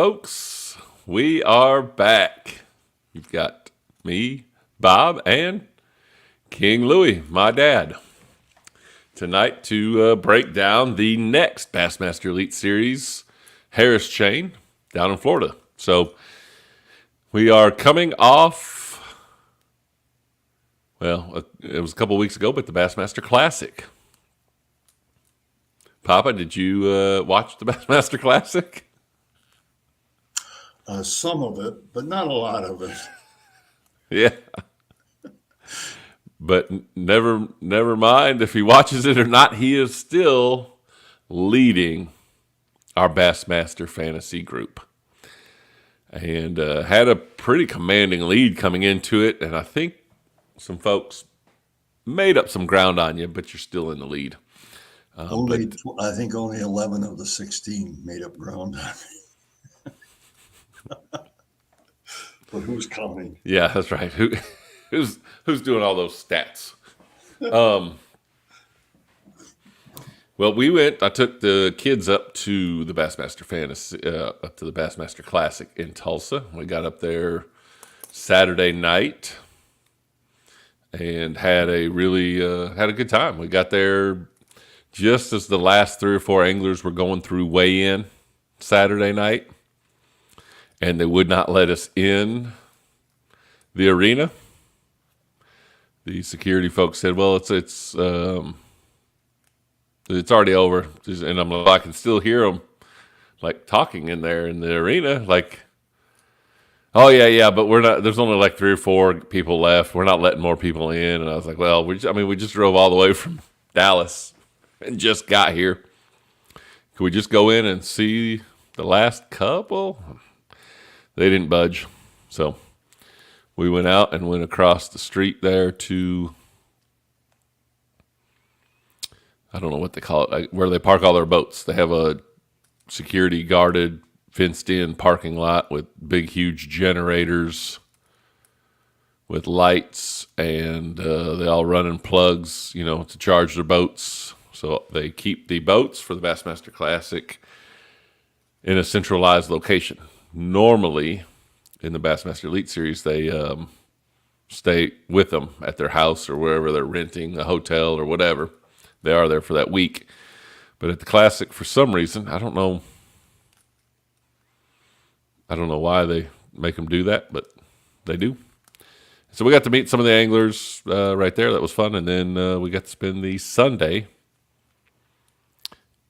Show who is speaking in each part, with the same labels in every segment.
Speaker 1: folks. We are back. You've got me, Bob, and King Louie, my dad, tonight to break down the next Bassmaster Elite Series Harris chain down in Florida. So we are coming off, well, it was a couple weeks ago, but the Bassmaster Classic. Papa, did you watch the Bassmaster Classic?
Speaker 2: Some of it, but not a lot of it.
Speaker 1: Yeah. But never mind if he watches it or not, he is still leading our Bassmaster fantasy group. And had a pretty commanding lead coming into it, and I think some folks made up some ground on you, but you're still in the lead.
Speaker 2: I think only 11 of the 16 made up ground on me. But who's counting?
Speaker 1: Yeah, that's right. Who's doing all those stats? Well, I took the kids up to the Bassmaster Fantasy, up to the Bassmaster Classic in Tulsa. We got up there Saturday night and had a really had a good time. We got there just as the last 3 or 4 anglers were going through weigh-in Saturday night, and they would not let us in the arena. The security folks said, "Well, it's already over," and I'm like, I can still hear them like talking in there in the arena, like, "Oh yeah, but we're not. There's only like 3 or 4 people left. We're not letting more people in." And I was like, "Well, we just drove all the way from Dallas and just got here. Could we just go in and see the last couple?" They didn't budge, so we went out and went across the street there to, I don't know what they call it, where they park all their boats. They have a security guarded, fenced in parking lot with big, huge generators with lights, and they all run in plugs, to charge their boats. So they keep the boats for the Bassmaster Classic in a centralized location. Normally, in the Bassmaster Elite Series, they stay with them at their house or wherever they're renting, a hotel or whatever. They are there for that week. But at the Classic, for some reason, I don't know why they make them do that, but they do. So we got to meet some of the anglers right there. That was fun. And then we got to spend the Sunday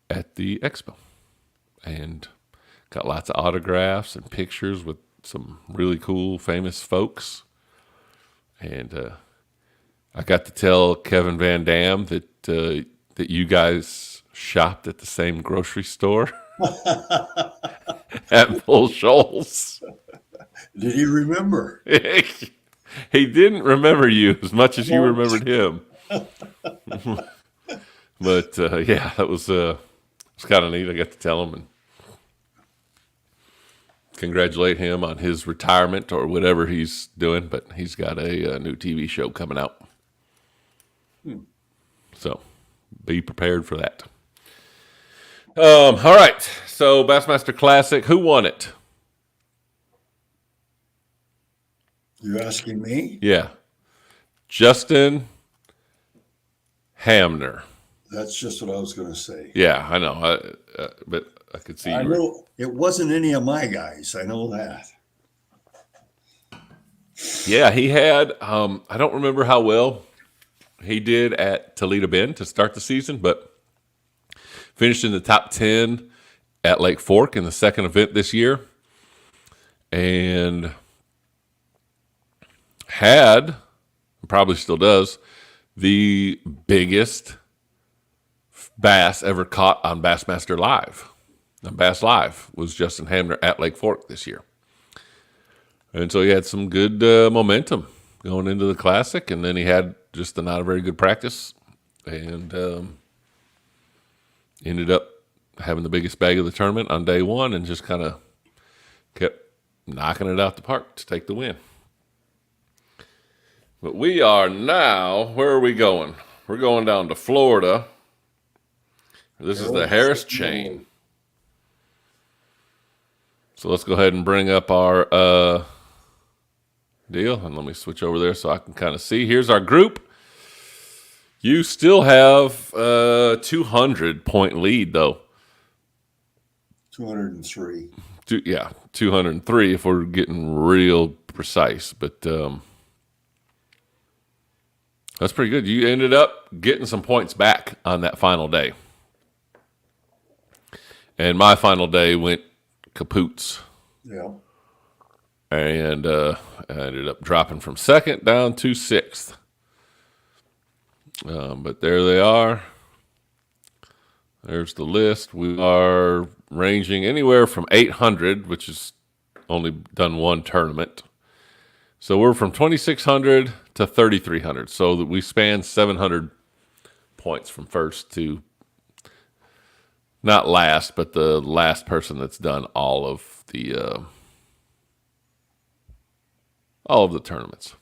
Speaker 1: at the expo and got lots of autographs and pictures with some really cool, famous folks. And I got to tell Kevin Van Dam that you guys shopped at the same grocery store at Bull Shoals.
Speaker 2: Did he remember?
Speaker 1: He didn't remember you as much as you remembered him. But yeah, that was kind of neat. I got to tell him and congratulate him on his retirement or whatever he's doing. But he's got a new TV show coming out. So be prepared for that. All right. So Bassmaster Classic, who won it?
Speaker 2: You're asking me?
Speaker 1: Yeah. Justin Hamner.
Speaker 2: That's just what I was going to say.
Speaker 1: Yeah, I know. But I could see.
Speaker 2: I know it wasn't any of my guys. I know that.
Speaker 1: Yeah, he had, I don't remember how well he did at Toledo Bend to start the season, but finished in the top 10 at Lake Fork in the second event this year. And had, probably still does, the biggest bass ever caught on Bassmaster Live. On Bass Live was Justin Hamner at Lake Fork this year. And so he had some good momentum going into the Classic, and then he had just not a very good practice, and ended up having the biggest bag of the tournament on day one and just kind of kept knocking it out the park to take the win. But we are now, where are we going? We're going down to Florida. This is the Harris chain. So let's go ahead and bring up our deal. And let me switch over there so I can kind of see. Here's our group. You still have a 200-point lead, though.
Speaker 2: 203.
Speaker 1: 203 if we're getting real precise. But that's pretty good. You ended up getting some points back on that final day. And my final day went kapoots.
Speaker 2: Yeah.
Speaker 1: And I ended up dropping from second down to sixth. But there they are. There's the list. We are ranging anywhere from 800, which is only done one tournament. So we're from 2,600 to 3,300. So that we span 700 points from first to not last, but the last person that's done all of the tournaments.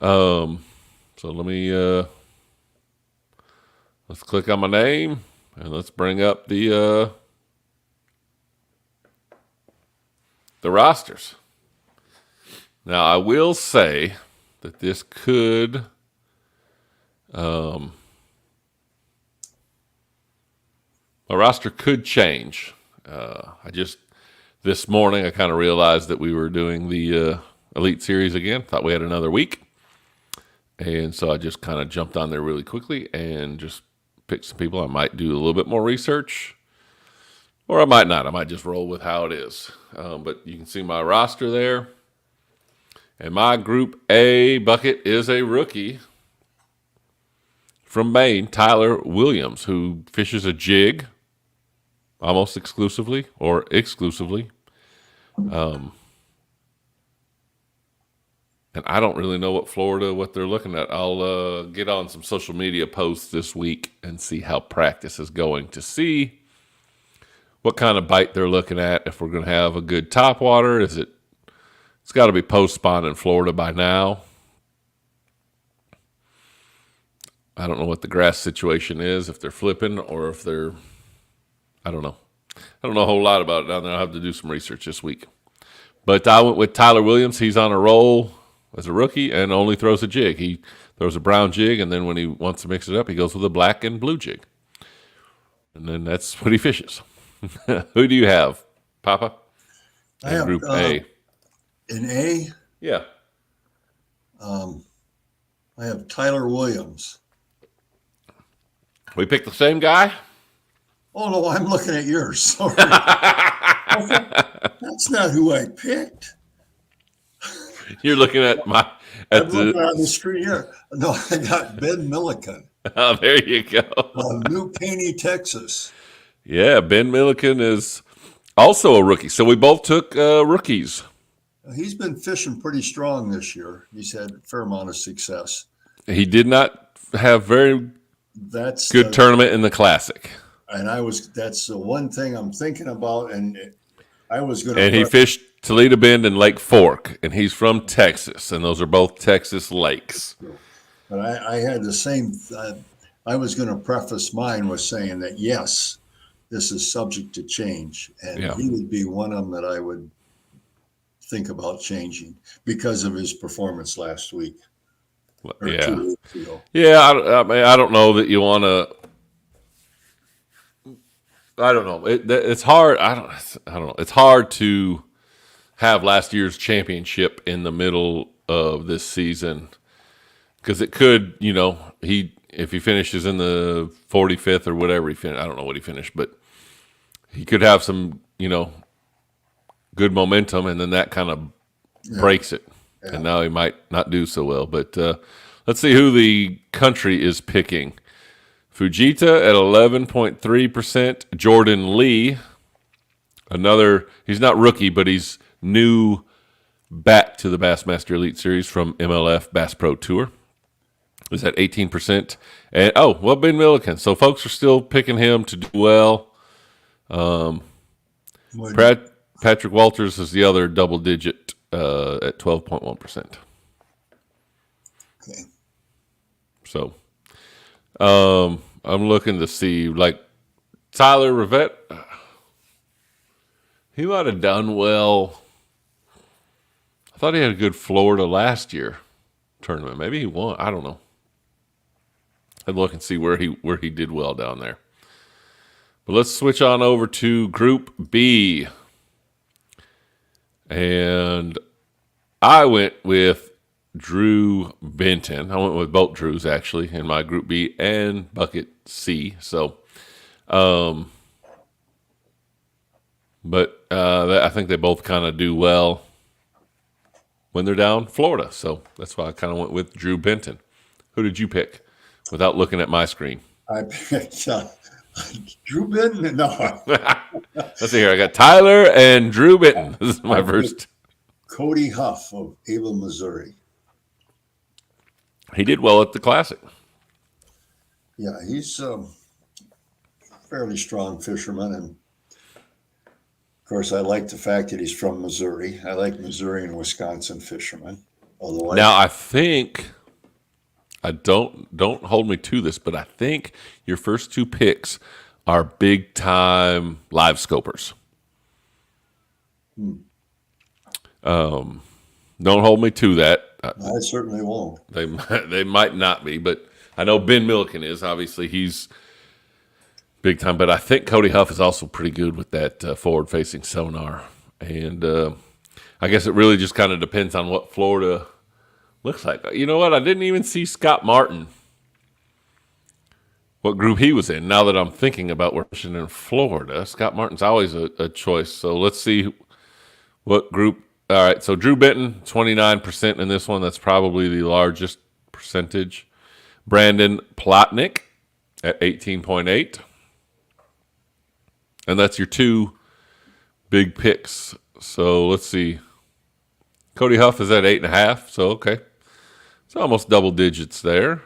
Speaker 1: So let me let's click on my name and let's bring up the rosters. Now I will say that this could my roster could change. This morning I kind of realized that we were doing the Elite Series again. Thought we had another week. And so I just kind of jumped on there really quickly and just picked some people. I might do a little bit more research, or I might not. I might just roll with how it is. But you can see my roster there. And my Group A bucket is a rookie from Maine, Tyler Williams, who fishes a jig almost exclusively or exclusively. And I don't really know what they're looking at. I'll get on some social media posts this week and see how practice is going to see what kind of bite they're looking at. If we're going to have a good topwater, it's got to be post-spawn in Florida by now. I don't know what the grass situation is, if they're flipping or if they're, I don't know. I don't know a whole lot about it down there. I'll have to do some research this week. But I went with Tyler Williams. He's on a roll as a rookie and only throws a jig. He throws a brown jig, and then when he wants to mix it up, he goes with a black and blue jig. And then that's what he fishes. Who do you have, Papa?
Speaker 2: I have
Speaker 1: Group A.
Speaker 2: In A,
Speaker 1: Yeah.
Speaker 2: I have Tyler Williams.
Speaker 1: We picked the same guy?
Speaker 2: Oh, no, I'm looking at yours. Sorry. That's not who I picked.
Speaker 1: You're looking at
Speaker 2: I'm looking on the screen here. No, I got Ben Milliken.
Speaker 1: Oh, there you go.
Speaker 2: New Caney, Texas.
Speaker 1: Yeah, Ben Milliken is also a rookie. So we both took rookies.
Speaker 2: He's been fishing pretty strong this year. He's had a fair amount of success.
Speaker 1: He did not have very good tournament in the Classic.
Speaker 2: And that's the one thing I'm thinking about. And I was going
Speaker 1: to. And he fished Toledo Bend and Lake Fork, and he's from Texas, and those are both Texas lakes.
Speaker 2: But I had the same. I was going to preface mine with saying that yes, this is subject to change, and he would be one of them that I would think about changing because of his performance last week.
Speaker 1: Yeah,
Speaker 2: 2 weeks ago.
Speaker 1: Yeah. I don't know that you want to. I don't know. It's hard. I don't know. It's hard to have last year's championship in the middle of this season because it could, if he finishes in the 45th or whatever he finished, I don't know what he finished, but he could have some, good momentum, and then that kind of breaks it, and now he might not do so well. But let's see who the country is picking. Fujita at 11.3%. Jordan Lee, he's not rookie, but he's new back to the Bassmaster Elite Series from MLF Bass Pro Tour, is at 18%. And Ben Milliken. So folks are still picking him to do well. Patrick Walters is the other double digit at 12.1%.
Speaker 2: Okay.
Speaker 1: So I'm looking to see, like Tyler Rivette. He might have done well. I thought he had a good Florida last year tournament. Maybe he won. I don't know. I'd look and see where he did well down there. But let's switch on over to Group B. And I went with Drew Benton. I went with both Drews, actually, in my Group B and Bucket C. So, but I think they both kind of do well when they're down Florida. So that's why I kind of went with Drew Benton. Who did you pick without looking at my screen?
Speaker 2: I picked Drew Benton. No,
Speaker 1: Let's see here. I got Tyler and Drew Benton. This is my first.
Speaker 2: Cody Huff of Ava, Missouri.
Speaker 1: He did well at the Classic.
Speaker 2: Yeah, he's a fairly strong fisherman. And of course, I like the fact that he's from Missouri. I like Missouri and Wisconsin fishermen. Although
Speaker 1: Now, I think, I don't hold me to this, but I think your first two picks are big time live scopers. Don't hold me to that.
Speaker 2: I certainly won't.
Speaker 1: They might not be, but I know Ben Milliken is. Obviously, he's big time. But I think Cody Huff is also pretty good with that forward-facing sonar. And I guess it really just kind of depends on what Florida looks like. You know what? I didn't even see Scott Martin, what group he was in. Now that I'm thinking about where fishing in Florida, Scott Martin's always a choice. So let's see what group. All right, so Drew Benton, 29% in this one. That's probably the largest percentage. Brandon Plotnick at 18.8. And that's your two big picks. So let's see. Cody Huff is at 8.5, so okay. It's almost double digits there.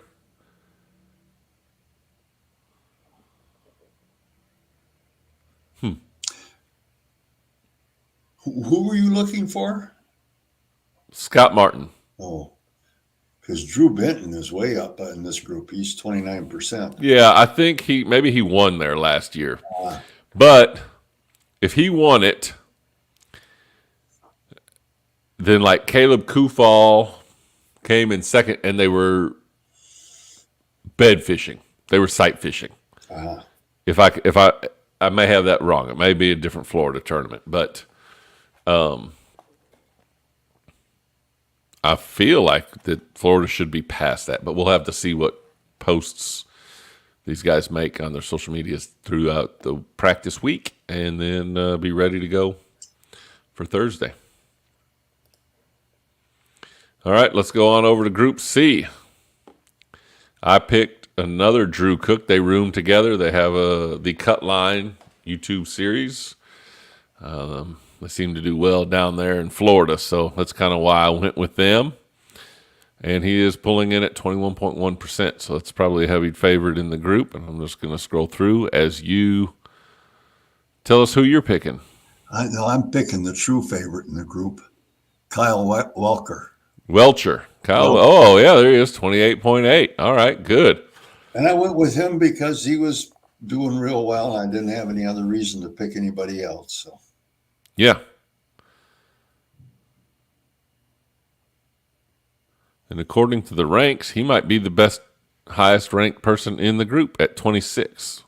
Speaker 2: Who were you looking for?
Speaker 1: Scott Martin.
Speaker 2: Oh, because Drew Benton is way up in this group. He's 29%.
Speaker 1: Yeah, I think maybe he won there last year. But if he won it, then like Caleb Kufal came in second, and they were bed fishing. They were sight fishing. If I may have that wrong. It may be a different Florida tournament, but I feel like that Florida should be past that. But we'll have to see what posts these guys make on their social medias throughout the practice week, and then be ready to go for Thursday. All right, let's go on over to Group C. I picked another Drew Cook. They room together. They have the Cut Line YouTube series. They seem to do well down there in Florida, so that's kind of why I went with them. And he is pulling in at 21.1%, so it's probably a heavy favorite in the group. And I'm just going to scroll through as you tell us who you're picking.
Speaker 2: I'm picking the true favorite in the group, Kyle
Speaker 1: Welcher. Kyle. Oh, yeah, there he is, 28.8. All right, good.
Speaker 2: And I went with him because he was doing real well. I didn't have any other reason to pick anybody else. So.
Speaker 1: Yeah. And according to the ranks, he might be the highest ranked person in the group at 26.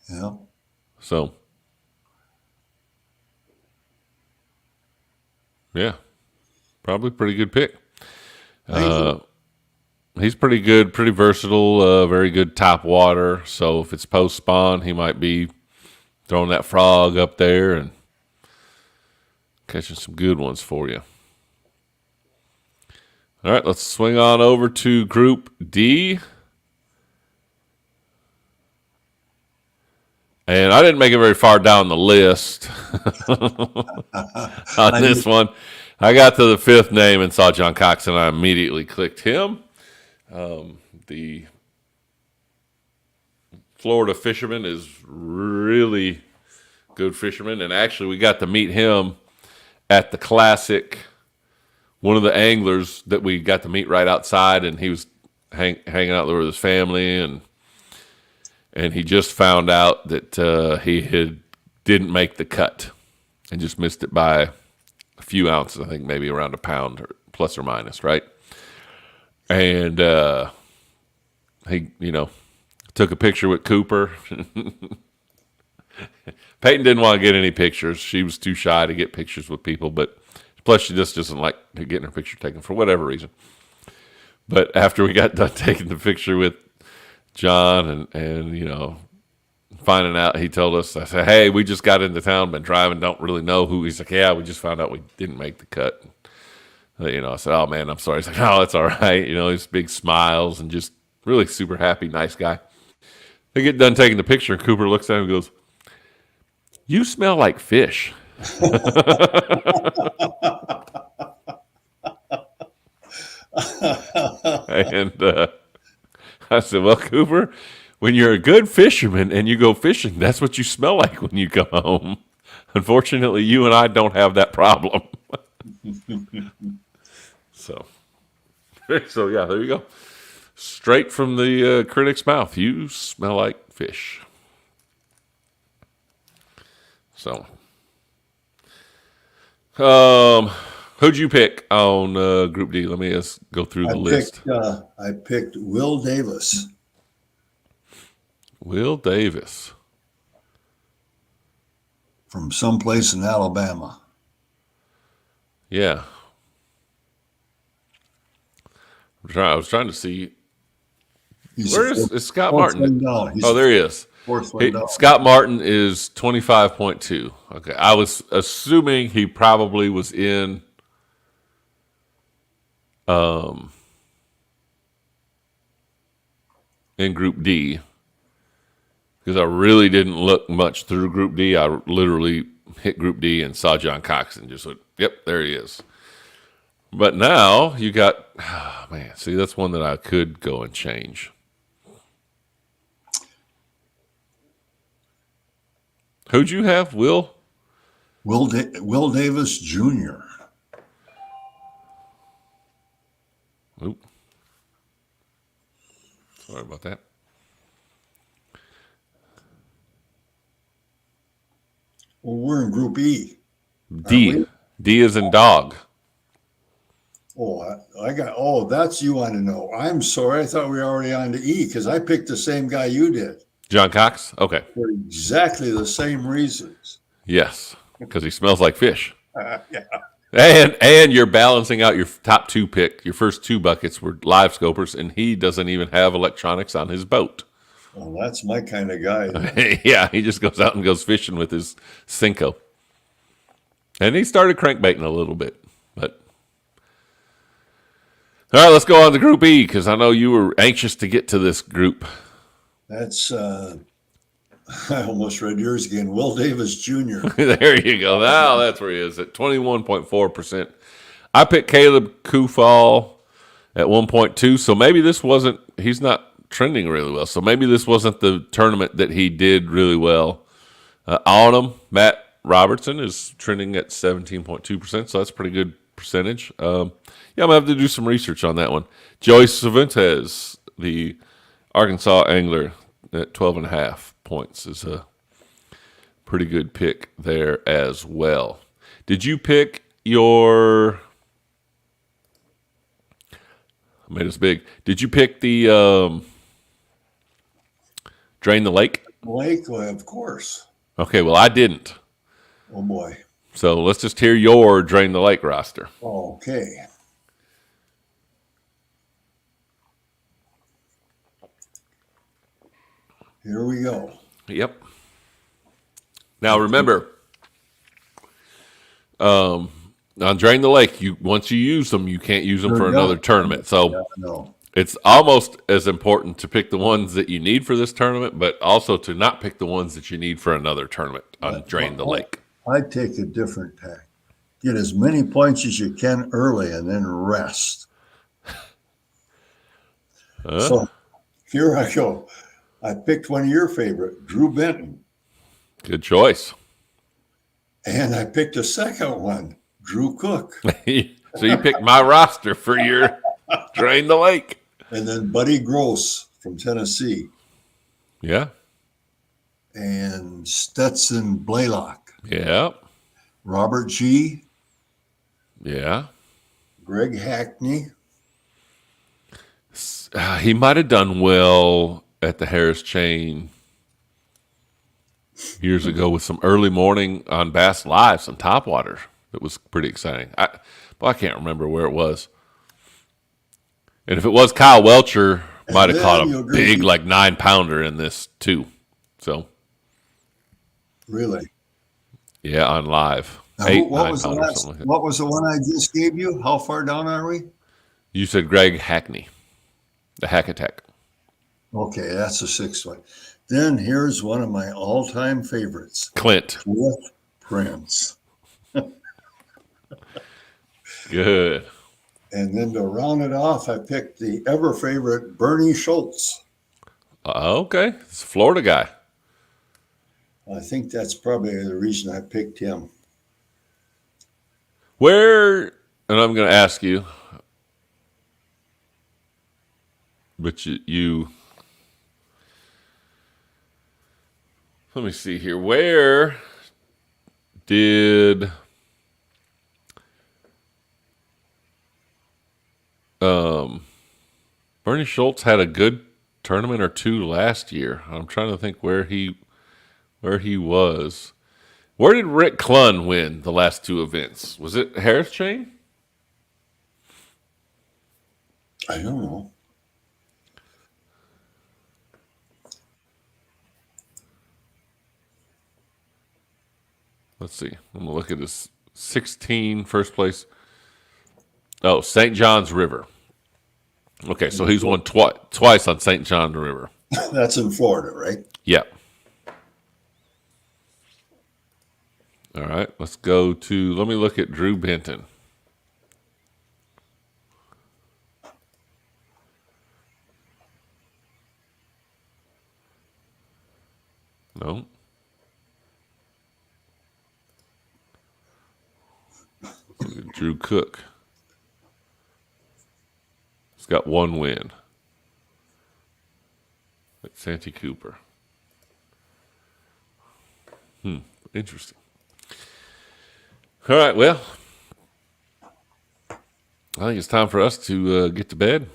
Speaker 2: Yeah.
Speaker 1: So, yeah, probably pretty good pick. He's pretty good, pretty versatile, very good top water. So if it's post spawn, he might be throwing that frog up there and catching some good ones for you. All right, let's swing on over to Group D. And I didn't make it very far down the list on this one. I got to the fifth name and saw John Cox, and I immediately clicked him. The Florida fisherman is really good fisherman, and actually we got to meet him at the Classic. One of the anglers that we got to meet right outside, and he was hanging out there with his family, and and he just found out that didn't make the cut and just missed it by a few ounces. I think maybe around a pound, or plus or minus, right? And he, took a picture with Cooper. Peyton didn't want to get any pictures. She was too shy to get pictures with people, but plus she just doesn't like getting her picture taken for whatever reason. But after we got done taking the picture with John and finding out, he told us, I said, hey, we just got into town, been driving, don't really know who. He's like, yeah, we just found out we didn't make the cut. I said, oh man, I'm sorry. He's like, oh, that's all right. He's big smiles and just really super happy, nice guy. They get done taking the picture, and Cooper looks at him and goes, you smell like fish. And I said, well, Cooper, when you're a good fisherman and you go fishing, that's what you smell like when you come home. Unfortunately, you and I don't have that problem. So yeah, there you go. Straight from the critic's mouth. You smell like fish. So, who'd you pick on Group D? Let me just go through the list.
Speaker 2: I picked Will Davis.
Speaker 1: Will Davis.
Speaker 2: From someplace in Alabama.
Speaker 1: Yeah. I was trying to see. Where is Scott Martin? There he is. Scott Martin is 25.2. Okay. I was assuming he probably was in Group D, because I really didn't look much through Group D. I literally hit Group D and saw John Cox and just went, yep, there he is. But now you got, see, that's one that I could go and change. Who'd you have, Will?
Speaker 2: Will Davis Jr.
Speaker 1: Oop. Sorry about that.
Speaker 2: Well, we're in Group E.
Speaker 1: D. D is in dog.
Speaker 2: Oh, that's you want to know. I'm sorry. I thought we were already on to E, because I picked the same guy you did.
Speaker 1: John Cox? Okay.
Speaker 2: For exactly the same reasons.
Speaker 1: Yes, because he smells like fish.
Speaker 2: Yeah.
Speaker 1: And you're balancing out your top two pick. Your first two buckets were live scopers, and he doesn't even have electronics on his boat.
Speaker 2: Well, that's my kind of guy.
Speaker 1: Yeah, he just goes out and goes fishing with his Cinco. And he started crankbaiting a little bit. But all right, let's go on to Group E, because I know you were anxious to get to this group.
Speaker 2: That's, I almost read yours again. Will Davis Jr.
Speaker 1: There you go. Now that's where he is at 21.4%. I picked Caleb Kufal at 1.2. So maybe this wasn't, he's not trending really well. So maybe this wasn't the tournament that he did really well. On him, Matt Robertson is trending at 17.2%. So that's a pretty good percentage. Yeah, I'm going to have to do some research on that one. Joey Cervantes, the Arkansas angler, at 12.5 points is a pretty good pick there as well. Did you pick your? I made this big. Did you pick the Drain the Lake?
Speaker 2: Lake, of course.
Speaker 1: Okay, well I didn't.
Speaker 2: Oh boy.
Speaker 1: So let's just hear your Drain the Lake roster.
Speaker 2: Okay. Here we go.
Speaker 1: Yep. Now remember, on Drain the Lake, once you use them, you can't use them for another tournament. So it's almost as important to pick the ones that you need for this tournament, but also to not pick the ones that you need for another tournament on Drain the Lake.
Speaker 2: I take a different tack. Get as many points as you can early and then rest. So here I go. I picked one of your favorite, Drew Benton.
Speaker 1: Good choice.
Speaker 2: And I picked a second one, Drew Cook.
Speaker 1: So you picked my roster for your Drain the Lake.
Speaker 2: And then Buddy Gross from Tennessee.
Speaker 1: Yeah.
Speaker 2: and Stetson Blaylock,
Speaker 1: Yeah.
Speaker 2: Robert G.,
Speaker 1: Yeah.
Speaker 2: Greg Hackney.
Speaker 1: He might have done well at the Harris Chain years ago with some early morning on Bass Live, some topwater. It was pretty exciting. I can't remember where it was. And if it was Kyle Welcher, might
Speaker 2: And
Speaker 1: have caught
Speaker 2: then
Speaker 1: a
Speaker 2: you're going to
Speaker 1: big
Speaker 2: be
Speaker 1: like 9-pounder in this too. So
Speaker 2: really.
Speaker 1: yeah, on live.
Speaker 2: Now,
Speaker 1: Eight,
Speaker 2: what
Speaker 1: nine
Speaker 2: was the
Speaker 1: pounder, something
Speaker 2: last?
Speaker 1: like that.
Speaker 2: What was the one I just gave you? How far down are we?
Speaker 1: You said Greg Hackney, the Hack Attack.
Speaker 2: Okay, that's the sixth one. Then here's one of my all-time favorites,
Speaker 1: Clint.
Speaker 2: Cliff Prince.
Speaker 1: Good.
Speaker 2: And then to round it off, I picked the ever favorite Bernie Schultz.
Speaker 1: Okay. It's a Florida guy.
Speaker 2: I think that's probably the reason I picked him.
Speaker 1: Where, and I'm going to ask you, but let me see here. Where did Bernie Schultz had a good tournament or two last year? I'm trying to think where he was. Where did Rick Clunn win the last two events? Was it Harris Chain?
Speaker 2: I don't know.
Speaker 1: Let's see. I'm gonna look at this 16 first place. Oh, St. John's River. Okay, so he's won twice on St. John River.
Speaker 2: That's in Florida, right?
Speaker 1: Yep. All right, let's go to. Let me look at Drew Benton. No. Look at Drew Cook. He's got one win. At Santee Cooper. Interesting. All right, well, I think it's time for us to get to bed.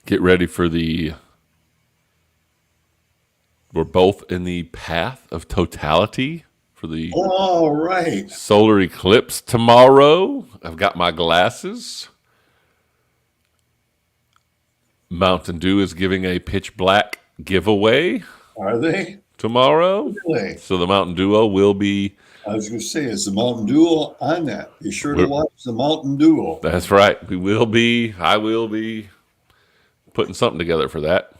Speaker 1: Get ready for we're both in the path of totality for the
Speaker 2: All right.
Speaker 1: solar eclipse tomorrow. I've got my glasses. Mountain Dew is giving a pitch black giveaway
Speaker 2: Are they?
Speaker 1: tomorrow.
Speaker 2: Really?
Speaker 1: So the Mountain Duo will be.
Speaker 2: I was going to say, is the Mountain Dew on that? Be sure to
Speaker 1: We're-
Speaker 2: watch the Mountain Dew.
Speaker 1: That's right. I will be putting something together for that.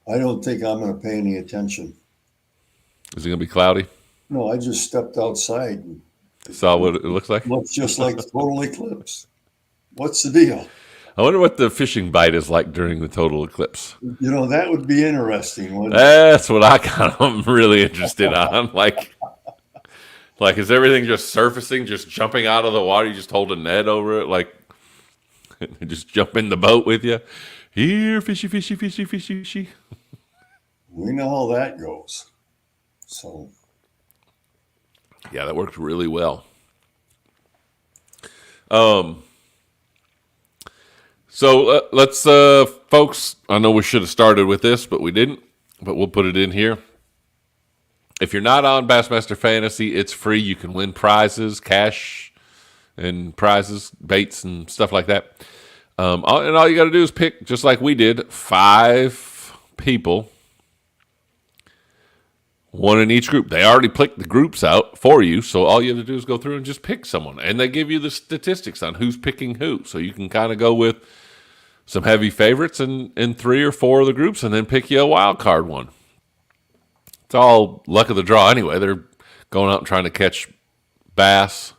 Speaker 2: I don't think I'm going to pay any attention.
Speaker 1: Is it going to be cloudy?
Speaker 2: No, I just stepped outside and
Speaker 1: Saw what it looks like?
Speaker 2: it looks just like the total eclipse. What's the deal?
Speaker 1: I wonder what the fishing bite is like during the total eclipse.
Speaker 2: You know, that would be interesting, wouldn't it?
Speaker 1: That's what I kind of am really interested on. Like, is everything just surfacing, just jumping out of the water? You just hold a net over it, like, just jump in the boat with you. Here, fishy, fishy, fishy, fishy, fishy.
Speaker 2: We know how that goes. So,
Speaker 1: Yeah, that worked really well. So let's, folks, I know we should have started with this, but we didn't, but we'll put it in here. If you're not on Bassmaster Fantasy, it's free. You can win prizes, cash and prizes, baits and stuff like that. And all you got to do is pick, just like we did, 5 people, one in each group. They already picked the groups out for you, so all you have to do is go through and just pick someone. And they give you the statistics on who's picking who. So you can kind of go with some heavy favorites in 3 or 4 of the groups and then pick you a wild card one. It's all luck of the draw anyway. They're going out and trying to catch bass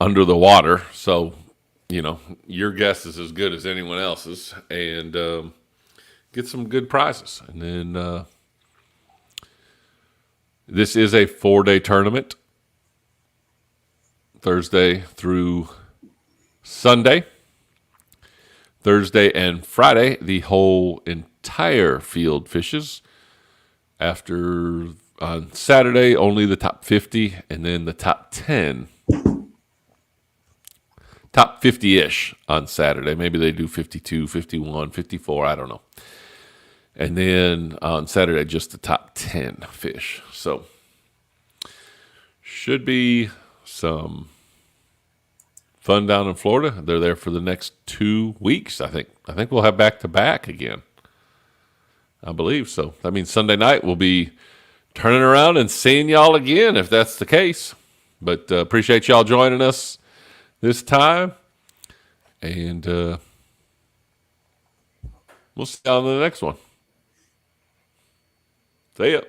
Speaker 1: under the water. So, your guess is as good as anyone else's. And get some good prizes. And then this is a 4-day tournament, Thursday through Sunday. Thursday and Friday, the whole entire field fishes. After on Saturday, only the top 50, and then the top 10. Top 50-ish on Saturday. Maybe they do 52, 51, 54, I don't know. And then on Saturday, just the top 10 fish. So should be some fun down in Florida. They're there for the next 2 weeks, I think. I think we'll have back-to-back again. I believe so. That means Sunday night we'll be turning around and seeing y'all again if that's the case. But appreciate y'all joining us this time. And we'll see y'all in the next one. See ya.